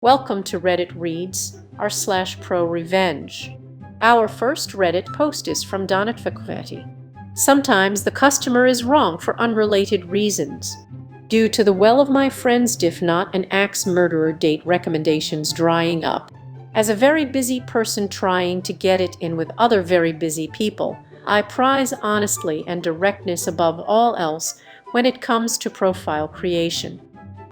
Welcome to Reddit Reads r/ProRevenge. Our first Reddit post is from Donatfakweti. Sometimes the customer is wrong for unrelated reasons. Due to the well of my friend's Diff Not an Axe Murderer date recommendations drying up, as a very busy person trying to get it in with other very busy people, I prize honesty and directness above all else when it comes to profile creation.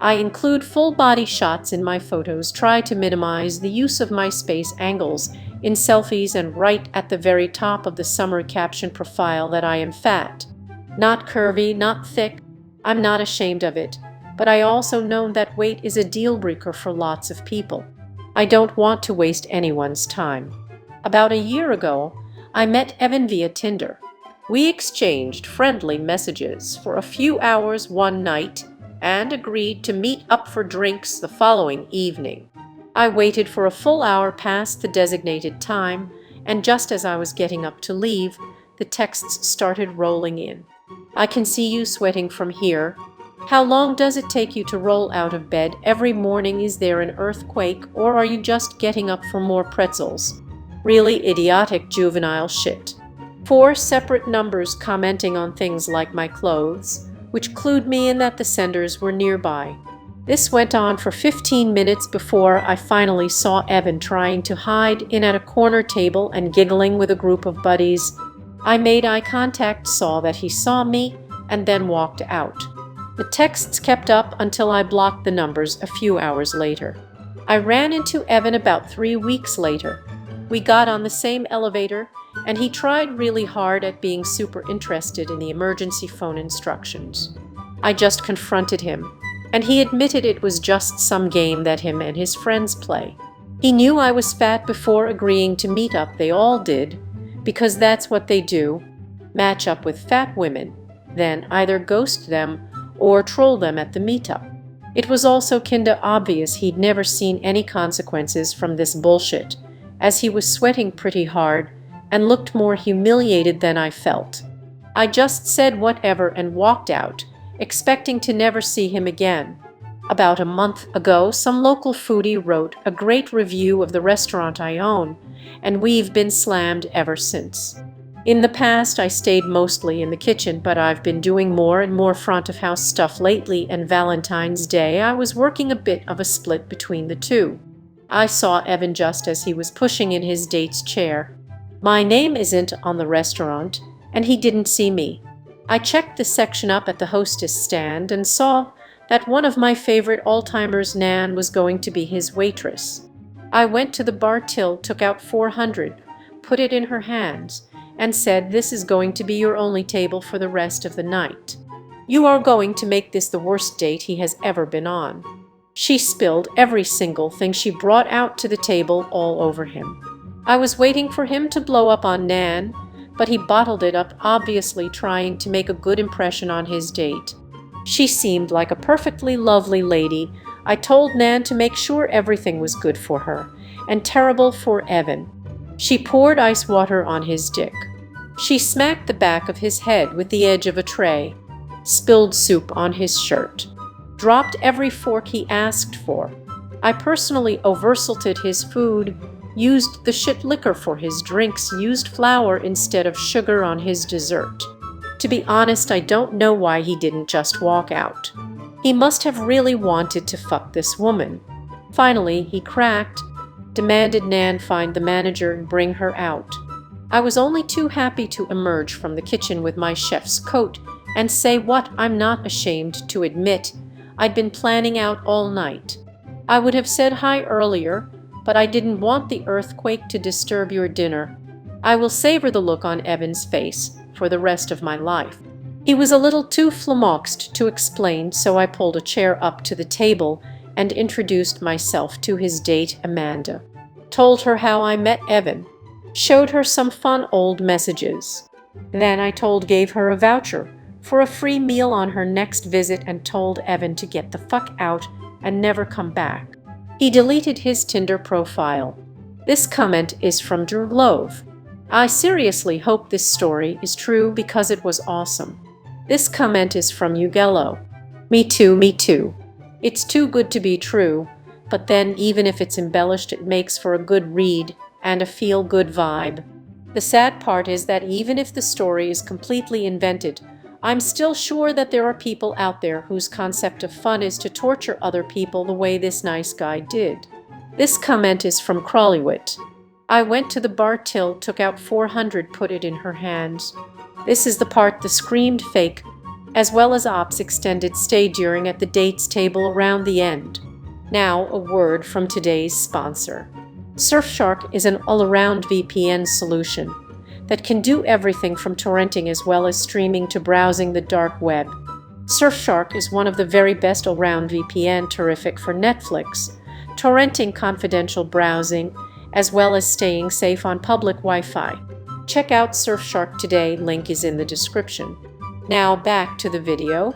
I include full-body shots in my photos, try to minimize the use of my space angles in selfies, and write at the very top of the summary caption profile that I am fat. Not curvy, not thick. I'm not ashamed of it, but I also know that weight is a deal-breaker for lots of people. I don't want to waste anyone's time. About a year ago, I met Evan via Tinder. We exchanged friendly messages for a few hours one night and agreed to meet up for drinks the following evening. I waited for a full hour past the designated time, and just as I was getting up to leave, the texts started rolling in. "I can see you sweating from here. How long does it take you to roll out of bed every morning? Is there an earthquake, or are you just getting up for more pretzels?" Really idiotic juvenile shit. 4 separate numbers commenting on things like my clothes, which clued me in that the senders were nearby. This went on for 15 minutes before I finally saw Evan trying to hide in at a corner table and giggling with a group of buddies. I made eye contact, saw that he saw me, and then walked out. The texts kept up until I blocked the numbers a few hours later. I ran into Evan about 3 weeks later. We got on the same elevator, and he tried really hard at being super interested in the emergency phone instructions. I just confronted him, and he admitted it was just some game that him and his friends play. He knew I was fat before agreeing to meet up. They all did, because that's what they do, match up with fat women, then either ghost them or troll them at the meetup. It was also kinda obvious he'd never seen any consequences from this bullshit, as he was sweating pretty hard and looked more humiliated than I felt. I just said whatever and walked out, expecting to never see him again. About a month ago, some local foodie wrote a great review of the restaurant I own, and we've been slammed ever since. In the past, I stayed mostly in the kitchen, but I've been doing more and more front-of-house stuff lately, and Valentine's Day I was working a bit of a split between the two. I saw Evan just as he was pushing in his date's chair. My name isn't on the restaurant, and he didn't see me. I checked the section up at the hostess stand and saw that one of my favorite all-timers, Nan, was going to be his waitress. I went to the bar till, took out 400, put it in her hands, and said, "This is going to be your only table for the rest of the night. You are going to make this the worst date he has ever been on." She spilled every single thing she brought out to the table all over him. I was waiting for him to blow up on Nan, but he bottled it up, obviously trying to make a good impression on his date. She seemed like a perfectly lovely lady. I told Nan to make sure everything was good for her, and terrible for Evan. She poured ice water on his dick. She smacked the back of his head with the edge of a tray, spilled soup on his shirt, dropped every fork he asked for. I personally oversalted his food, used the shit liquor for his drinks, used flour instead of sugar on his dessert. To be honest, I don't know why he didn't just walk out. He must have really wanted to fuck this woman. Finally, he cracked, demanded Nan find the manager and bring her out. I was only too happy to emerge from the kitchen with my chef's coat and say what I'm not ashamed to admit I'd been planning out all night. I would have said hi earlier, but I didn't want the earthquake to disturb your dinner. I will savor the look on Evan's face for the rest of my life. He was a little too flummoxed to explain, so I pulled a chair up to the table and introduced myself to his date, Amanda. Told her how I met Evan. Showed her some fun old messages. Then I gave her a voucher for a free meal on her next visit and told Evan to get the fuck out and never come back. He deleted his Tinder profile. This comment is from Drew Love. I seriously hope this story is true because it was awesome. This comment is from Ugello. Me too, me too. It's too good to be true. but then even if it's embellished, it makes for a good read and a feel-good vibe. The sad part is that even if the story is completely invented, I'm still sure that there are people out there whose concept of fun is to torture other people the way this nice guy did. This comment is from Crawlywit. I went to the bar till took out 400, put it in her hands. This is the part the screamed fake, as well as ops extended stay during at the dates table around the end. Now, a word from today's sponsor. Surfshark is an all-around VPN solution that can do everything from torrenting as well as streaming to browsing the dark web. Surfshark is one of the very best all-round VPN, terrific for Netflix, torrenting, confidential browsing, as well as staying safe on public Wi-Fi. Check out Surfshark today, link is in the description. Now back to the video.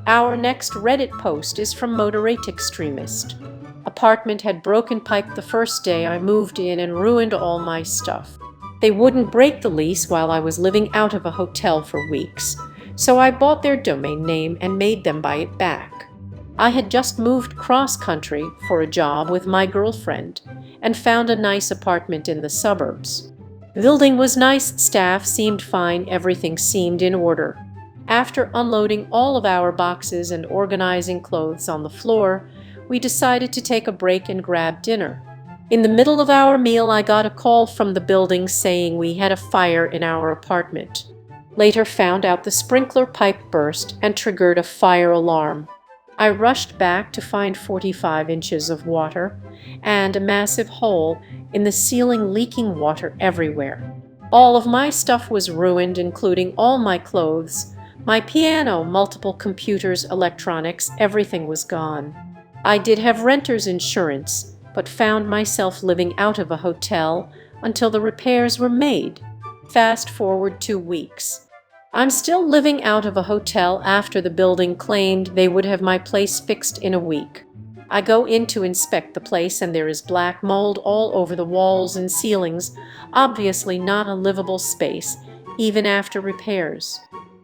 Our next Reddit post is from Moderate Extremist. Apartment had broken pipe the first day I moved in and ruined all my stuff. They wouldn't break the lease while I was living out of a hotel for weeks, so I bought their domain name and made them buy it back. I had just moved cross-country for a job with my girlfriend and found a nice apartment in the suburbs. The building was nice, staff seemed fine, everything seemed in order. After unloading all of our boxes and organizing clothes on the floor, we decided to take a break and grab dinner. In the middle of our meal, I got a call from the building saying we had a fire in our apartment. Later found out the sprinkler pipe burst and triggered a fire alarm. I rushed back to find 45 inches of water and a massive hole in the ceiling, leaking water everywhere. All of my stuff was ruined, including all my clothes, my piano, multiple computers, electronics, everything was gone. I did have renter's insurance, but found myself living out of a hotel until the repairs were made. Fast forward 2 weeks. I'm still living out of a hotel after the building claimed they would have my place fixed in a week. I go in to inspect the place and there is black mold all over the walls and ceilings, obviously not a livable space, even after repairs.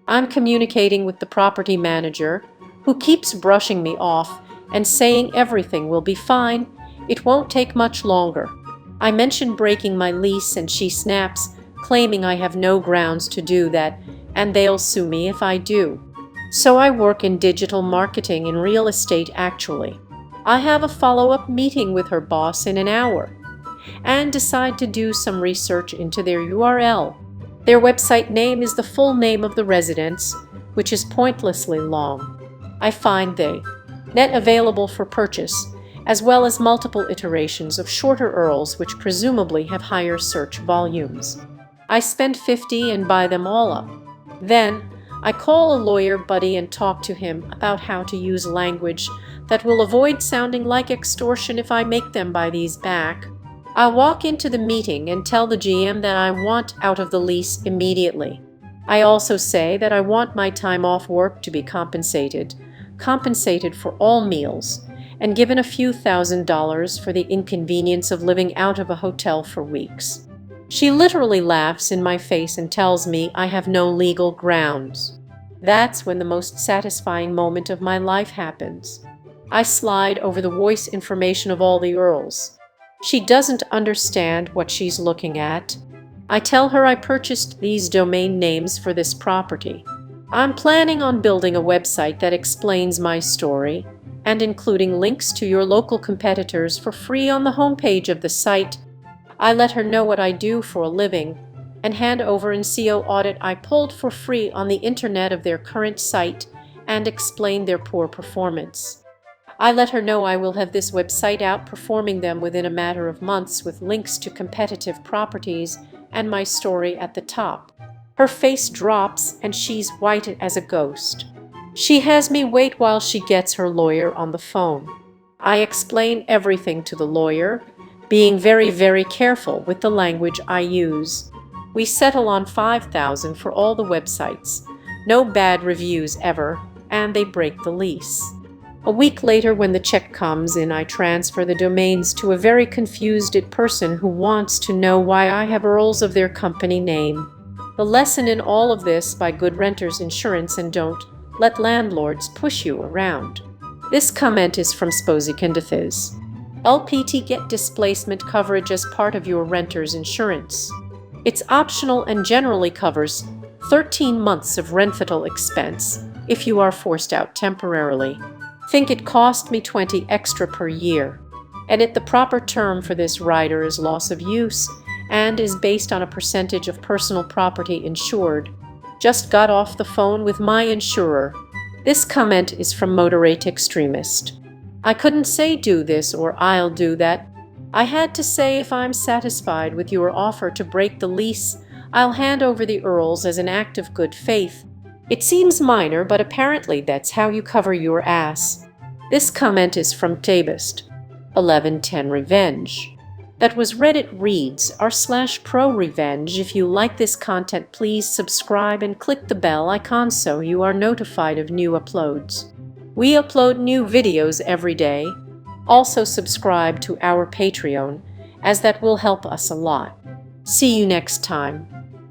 I'm communicating with the property manager, who keeps brushing me off and saying everything will be fine, it won't take much longer. I mention breaking my lease and she snaps, claiming I have no grounds to do that and they'll sue me if I do. So I work in digital marketing in real estate actually. I have a follow-up meeting with her boss in an hour and decide to do some research into their URL. Their website name is the full name of the residence, which is pointlessly long. I find they net available for purchase, as well as multiple iterations of shorter URLs which presumably have higher search volumes. I spend $50 and buy them all up. Then I call a lawyer buddy and talk to him about how to use language that will avoid sounding like extortion if I make them buy these back. I walk into the meeting and tell the GM that I want out of the lease immediately. I also say that I want my time off work to be compensated for all meals, and given a few $1,000s for the inconvenience of living out of a hotel for weeks. She literally laughs in my face and tells me I have no legal grounds. That's when the most satisfying moment of my life happens. I slide over the voice information of all the URLs. She doesn't understand what she's looking at. I tell her I purchased these domain names for this property. I'm planning on building a website that explains my story and including links to your local competitors for free on the homepage of the site. I let her know what I do for a living and hand over an CO audit I pulled for free on the internet of their current site and explain their poor performance. I let her know I will have this website outperforming them within a matter of months with links to competitive properties and my story at the top. Her face drops and she's white as a ghost. She has me wait while she gets her lawyer on the phone. I explain everything to the lawyer, being very, very careful with the language I use. We settle on $5,000 for all the websites. No bad reviews ever, and they break the lease. A week later, when the check comes in, I transfer the domains to a very confused person who wants to know why I have URLs of their company name. The lesson in all of this: buy good renter's insurance and don't let landlords push you around. This comment is from Sposikindithis. LPT get displacement coverage as part of your renter's insurance. It's optional and generally covers 13 months of rental expense if you are forced out temporarily. Think it cost me 20 extra per year. The proper term for this rider is loss of use and is based on a percentage of personal property insured. Just got off the phone with my insurer. This comment is from Moderate Extremist. I couldn't say do this or I'll do that. I had to say if I'm satisfied with your offer to break the lease, I'll hand over the Earls as an act of good faith. It seems minor, but apparently that's how you cover your ass. This comment is from Tabist. 1110 Revenge. That was Reddit reads r/ProRevenge. If you like this content, please subscribe and click the bell icon so you are notified of new uploads. We upload new videos every day. Also subscribe to our Patreon, as that will help us a lot. See you next time.